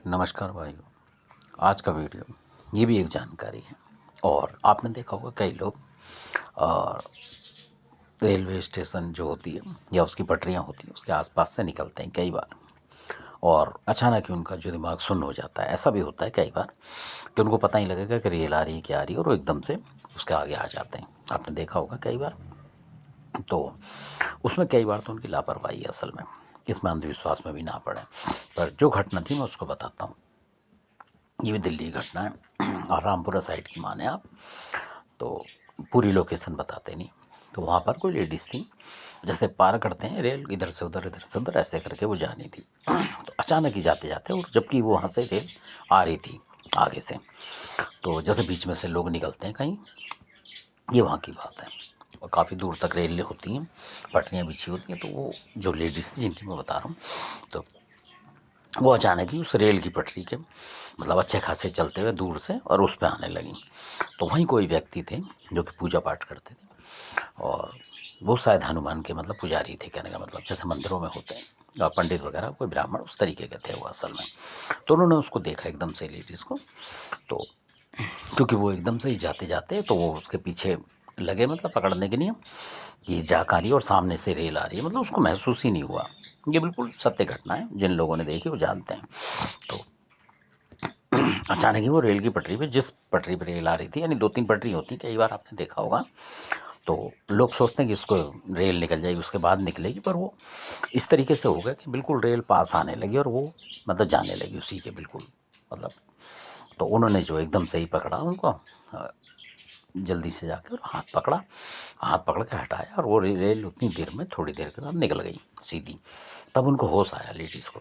नमस्कार भाइयों। आज का वीडियो ये भी एक जानकारी है। और आपने देखा होगा कई लोग अ, रेलवे स्टेशन जो होती है या उसकी पटरियाँ होती हैं उसके आसपास से निकलते हैं कई बार, और अचानक ही उनका जो दिमाग सुन्न हो जाता है। ऐसा भी होता है कई बार कि उनको पता ही लगेगा कि रेल आ रही है क्या आ रही है, और वो एकदम से उसके आगे आ जाते हैं। आपने देखा होगा कई बार। तो उसमें कई बार तो उनकी लापरवाही है असल में। इसमें अंधविश्वास में भी ना पड़े, पर जो घटना थी मैं उसको बताता हूँ। ये भी दिल्ली की घटना है और रामपुरा साइड की माने आप। तो पूरी लोकेशन बताते नहीं। तो वहाँ पर कोई लेडीज़ थी, जैसे पार करते हैं रेल, इधर से उधर ऐसे करके वो जानी थी। तो अचानक ही जाते जाते, और जबकि वो वहाँ से रेल आ रही थी आगे से, तो जैसे बीच में से लोग निकलते हैं कहीं, ये वहाँ की बात है। और काफ़ी दूर तक रेल होती हैं, पटरियाँ बिछी होती हैं। तो वो जो लेडीज़ थी जिनकी मैं बता रहा हूँ, तो वो अचानक ही उस रेल की पटरी के मतलब अच्छे खासे चलते हुए दूर से और उस पे आने लगी। तो वहीं कोई व्यक्ति थे जो कि पूजा पाठ करते थे, और वो शायद हनुमान के मतलब पुजारी थे, कहने का मतलब जैसे मंदिरों में होते हैं पंडित वगैरह, कोई ब्राह्मण उस तरीके के थे वो असल में। तो उन्होंने उसको देखा एकदम से लेडीज़ को। तो क्योंकि वो एकदम से ही जाते जाते, तो वो उसके पीछे लगे मतलब पकड़ने के लिए कि जाक आ रही है और सामने से रेल आ रही है। मतलब उसको महसूस ही नहीं हुआ। ये बिल्कुल सत्य घटना है, जिन लोगों ने देखी वो जानते हैं। तो अचानक ही वो रेल की पटरी पे, जिस पटरी पे रेल आ रही थी, यानी 2-3 पटरी होती हैं, कई बार आपने देखा होगा। तो लोग सोचते हैं कि इसको रेल निकल जाएगी उसके बाद निकलेगी, पर वो इस तरीके से हो गया कि बिल्कुल रेल पास आने लगी और वो मतलब जाने लगी उसी के बिल्कुल मतलब। तो उन्होंने जो एकदम से ही पकड़ा उनको, जल्दी से जाकर हाथ पकड़ा, हाथ पकड़ के हटाया, और वो रेल उतनी देर में, थोड़ी देर के बाद निकल गई सीधी। तब उनको होश आया लेडीज़ को।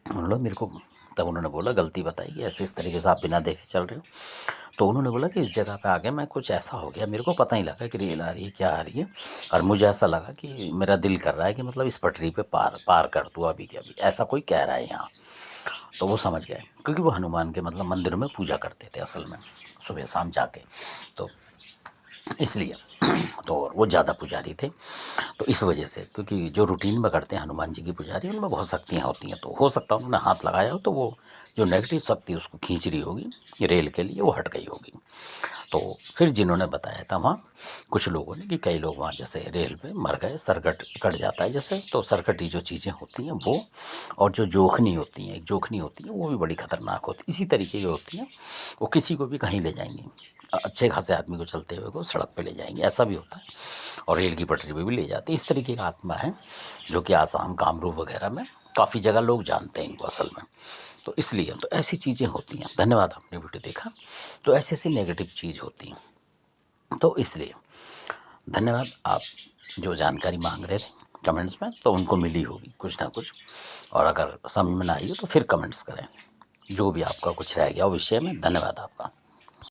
उन्होंने मेरे को तब उन्होंने बोला, गलती बताई कि ऐसे इस तरीके से आप बिना देखे चल रहे हो। तो उन्होंने बोला कि इस जगह पे आके मैं कुछ ऐसा हो गया, मेरे को पता ही लगा कि रेल आ रही है क्या आ रही है, और मुझे ऐसा लगा कि मेरा दिल कर रहा है कि मतलब इस पटरी पे पार पार कर दूँ अभी के अभी, ऐसा कोई कह रहा है यहाँ। तो वो समझ गए, क्योंकि वो हनुमान के मतलब मंदिर में पूजा करते थे असल में, सुबह शाम जाके। तो इसलिए तो वो ज़्यादा पुजारी थे। तो इस वजह से, क्योंकि जो रूटीन में करते हैं हनुमान जी की पुजारी, उनमें बहुत शक्तियाँ होती हैं। तो हो सकता है उन्होंने हाथ लगाया हो, तो वो जो नेगेटिव शक्ति उसको खींच रही होगी रेल के लिए, वो हट गई होगी। तो फिर जिन्होंने बताया था वहाँ कुछ लोगों ने, कि कई लोग वहाँ जैसे रेल पे मर गए, सरकट कट जाता है जैसे, तो सरकटी जो चीज़ें होती हैं वो, और जो जोखनी होती हैं, एक जोखनी होती है, वो भी बड़ी खतरनाक होती है, इसी तरीके की होती हैं। वो किसी को भी कहीं ले जाएंगी, अच्छे खासे आदमी को चलते हुए को सड़क पे ले जाएंगे, ऐसा भी होता है। और रेल की पटरी पे भी ले जाते हैं। इस तरीके का आत्मा है, जो कि आसाम, कामरूप वगैरह में काफ़ी जगह लोग जानते हैं इनको असल में। तो इसलिए तो ऐसी चीज़ें होती हैं। धन्यवाद, आपने वीडियो देखा। तो ऐसी ऐसी नेगेटिव चीज़ होती हैं, तो इसलिए धन्यवाद। आप जो जानकारी मांग रहे थे कमेंट्स में, तो उनको मिली होगी कुछ ना कुछ। और अगर समझ में ना आई हो तो फिर कमेंट्स करें, जो भी आपका कुछ रह गया हो विषय में। धन्यवाद आपका।